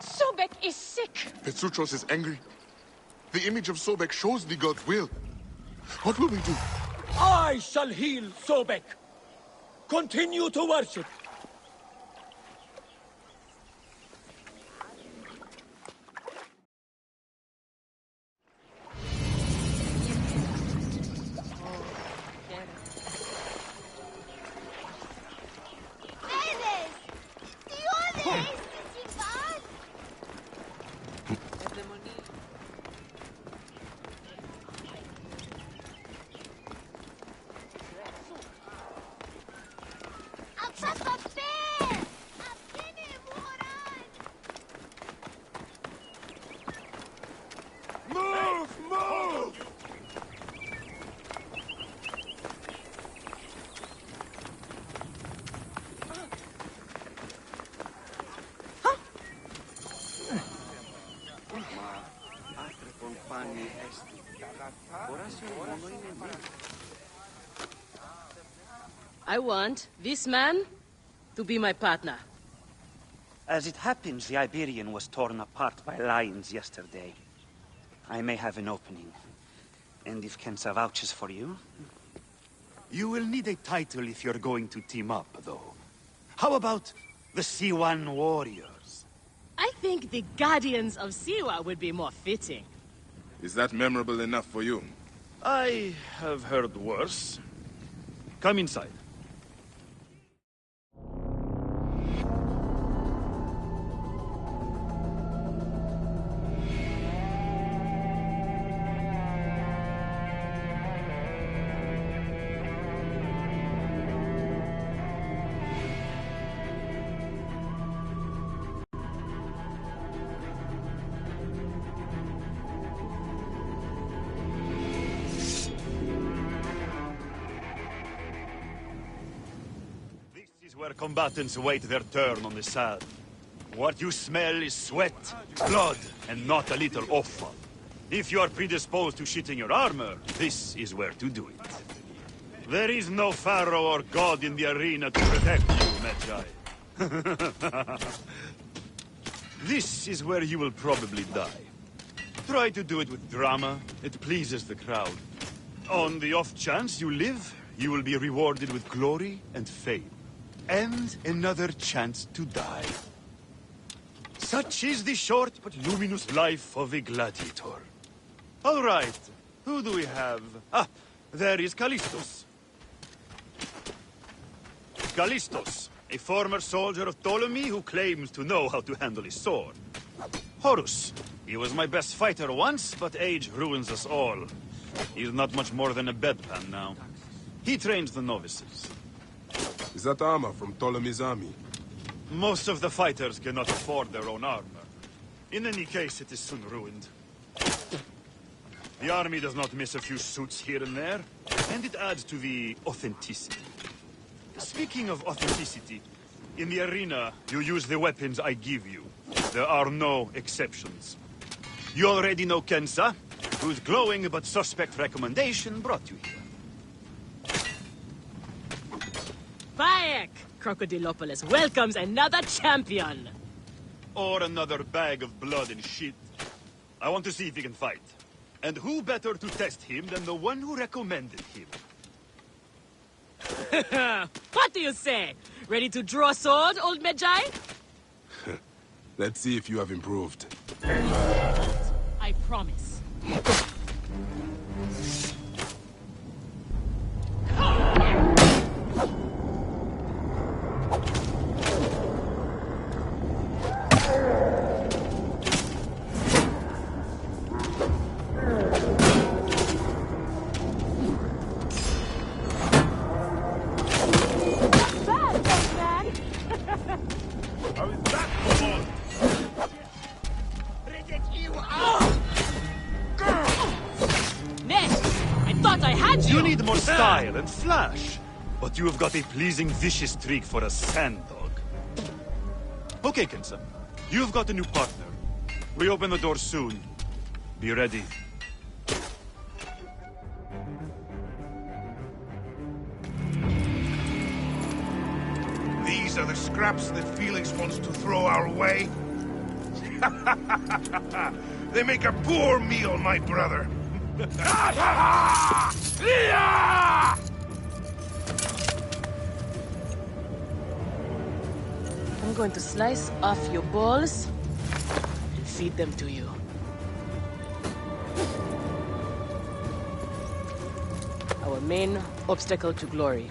Sobek is sick. Petruchos is angry. The image of Sobek shows the god's will. What will we do? I shall heal Sobek. Continue to worship. I want this man to be my partner. As it happens, the Iberian was torn apart by lions yesterday. I may have an opening. And if Kensa vouches for you... You will need a title if you're going to team up, though. How about the C1 Warriors? I think the Guardians of Siwa would be more fitting. Is that memorable enough for you? I have heard worse. Come inside. where combatants wait their turn on the saddle. What you smell is sweat, blood, and not a little offal. If you are predisposed to shitting your armor, this is where to do it. There is no pharaoh or god in the arena to protect you, Magi. This is where you will probably die. Try to do it with drama. It pleases the crowd. On the off chance you live, you will be rewarded with glory and fame. And another chance to die. Such is the short but luminous life of a gladiator. All right, who do we have? Ah, there is Callistos. Callistos, a former soldier of Ptolemy who claims to know how to handle his sword. Horus, he was my best fighter once, but age ruins us all. He's not much more than a bedpan now. He trains the novices. Is that armor from Ptolemy's army? Most of the fighters cannot afford their own armor. In any case, it is soon ruined. The army does not miss a few suits here and there, and it adds to the authenticity. Speaking of authenticity, in the arena, you use the weapons I give you. There are no exceptions. You already know Kensa, whose glowing but suspect recommendation brought you here. Bayek! Crocodilopolis welcomes another champion! Or another bag of blood and shit. I want to see if he can fight. And who better to test him than the one who recommended him? What do you say? Ready to draw sword, old Magi? Let's see if you have improved. I promise. You need more style and flash, but you have got a pleasing vicious streak for a sand dog. Okay, Kensa. You've got a new partner. We open the door soon. Be ready. These are the scraps that Felix wants to throw our way? They make a poor meal, my brother. I'm going to slice off your balls and feed them to you. Our main obstacle to glory,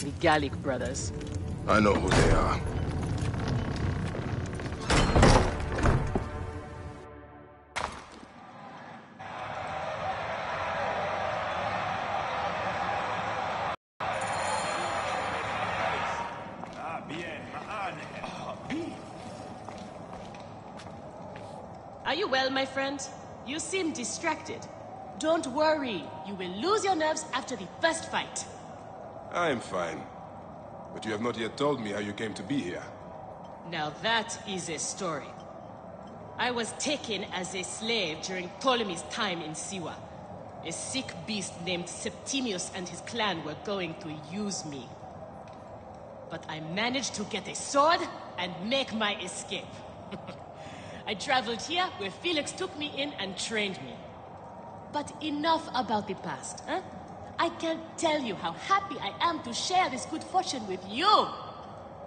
the Gallic brothers. I know who they are. Are you well, my friend? You seem distracted. Don't worry. You will lose your nerves after the first fight. I am fine. But you have not yet told me how you came to be here. Now that is a story. I was taken as a slave during Ptolemy's time in Siwa. A sick beast named Septimius and his clan were going to use me. But I managed to get a sword and make my escape. I traveled here where Felix took me in and trained me. But enough about the past, huh? I can't tell you how happy I am to share this good fortune with you.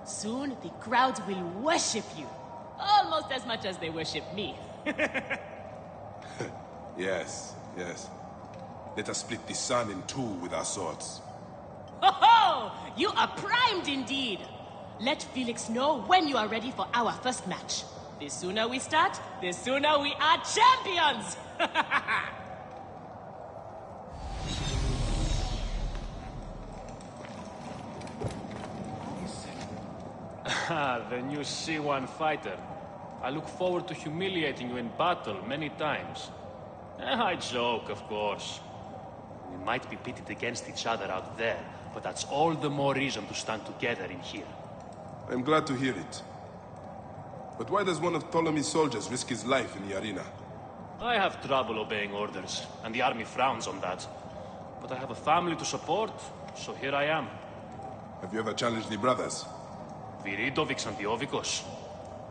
Soon the crowds will worship you. Almost as much as they worship me. Yes, yes. Let us split the sun in two with our swords. Ho ho! You are primed indeed! Let Felix know when you are ready for our first match. The sooner we start, the sooner we are champions! The new C1 fighter. I look forward to humiliating you in battle many times. I joke, of course. We might be pitted against each other out there, But that's all the more reason to stand together in here. I'm glad to hear it. But why does one of Ptolemy's soldiers risk his life in the arena? I have trouble obeying orders, and the army frowns on that. But I have a family to support, so here I am. Have you ever challenged the brothers? Viridovics and the Ovikos?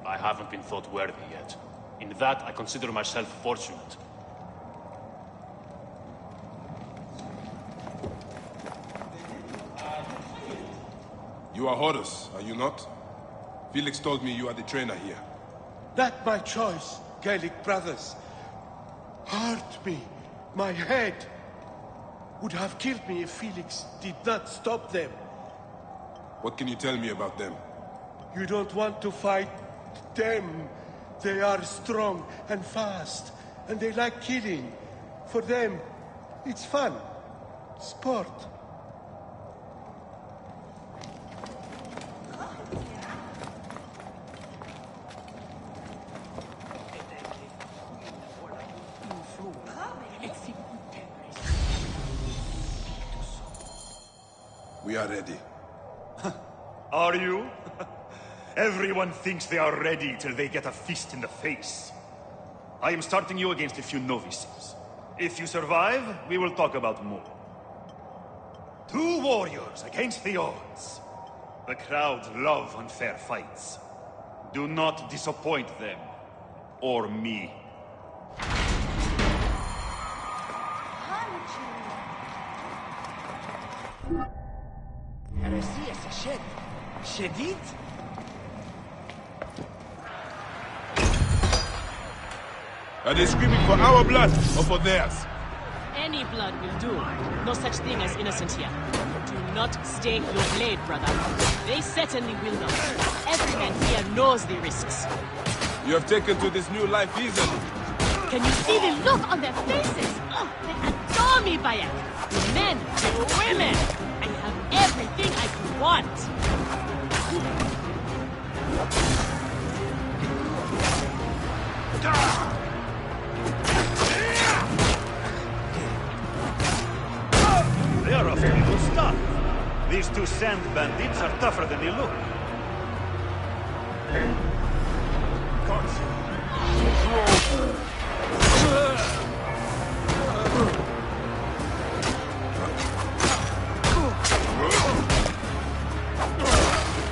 I haven't been thought worthy yet. In that, I consider myself fortunate. You are Horus, are you not? Felix told me you are the trainer here. Not my choice, Gaelic brothers. Hurt me. My head would have killed me if Felix did not stop them. What can you tell me about them? You don't want to fight them. They are strong and fast, and they like killing. For them, it's fun. Sport. We are ready. Are you? Everyone thinks they are ready till they get a fist in the face. I am starting you against a few novices. If you survive, we will talk about more. 2 warriors against the odds. The crowd love unfair fights. Do not disappoint them. Or me. Are they screaming for our blood or for theirs? Any blood will do. No such thing as innocent here. Do not stake your blade, brother. They certainly will not. Every man here knows the risks. You have taken to this new life easily. Can you see the look on their faces? Oh, they adore me, Bayek. The men, the women. I have everything I could want. They are off to a good start. These 2 sand bandits are tougher than they look.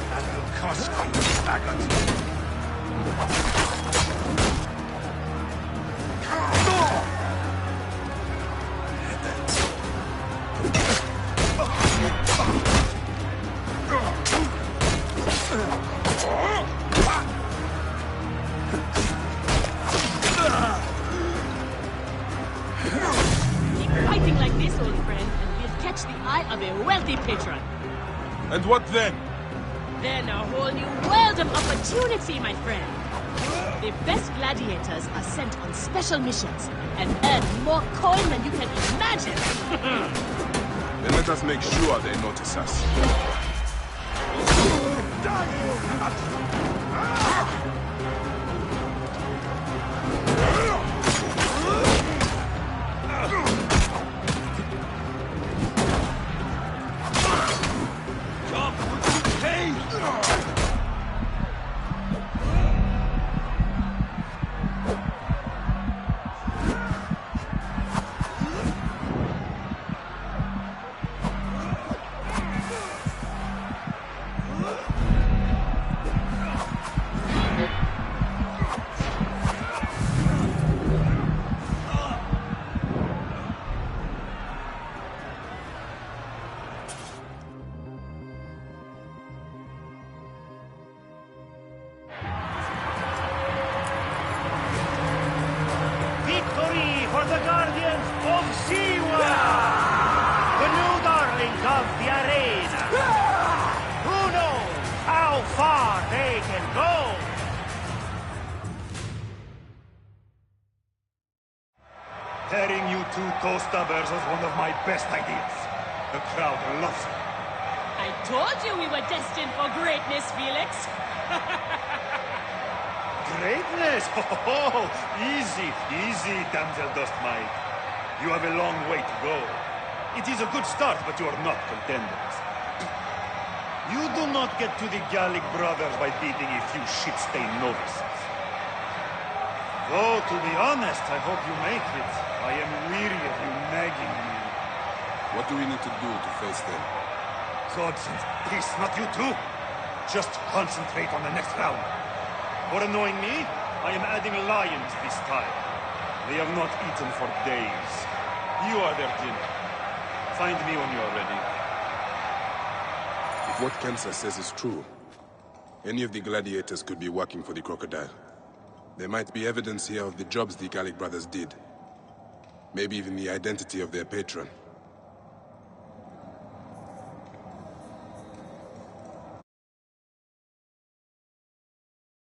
That will cost you, faggot. Keep fighting like this, old friend, and we'll catch the eye of a wealthy patron. And what then? Then a whole new world of opportunity, my friend. The best gladiators are sent on special missions and earn more coin than you can imagine. Then let us make sure they notice us. Victory for the Guardians of Siwa! The new darlings of the arena! Who knows how far they can go? Pairing you 2 toe-stubbers was one of my best ideas. The crowd loves it. I told you we were destined for greatness, Felix. Greatness! Oh, easy, easy, damsel Dustmite. You have a long way to go. It is a good start, but you are not contenders. You do not get to the Gallic brothers by beating a few shit-stained novices. Though, to be honest, I hope you make it. I am weary of you nagging me. What do we need to do to face them? Gods and peace, not you too. Just concentrate on the next round. For annoying me, I am adding lions this time. They have not eaten for days. You are their dinner. Find me when you are ready. If what Kensa says is true, any of the gladiators could be working for the crocodile. There might be evidence here of the jobs the Gallic brothers did. Maybe even the identity of their patron.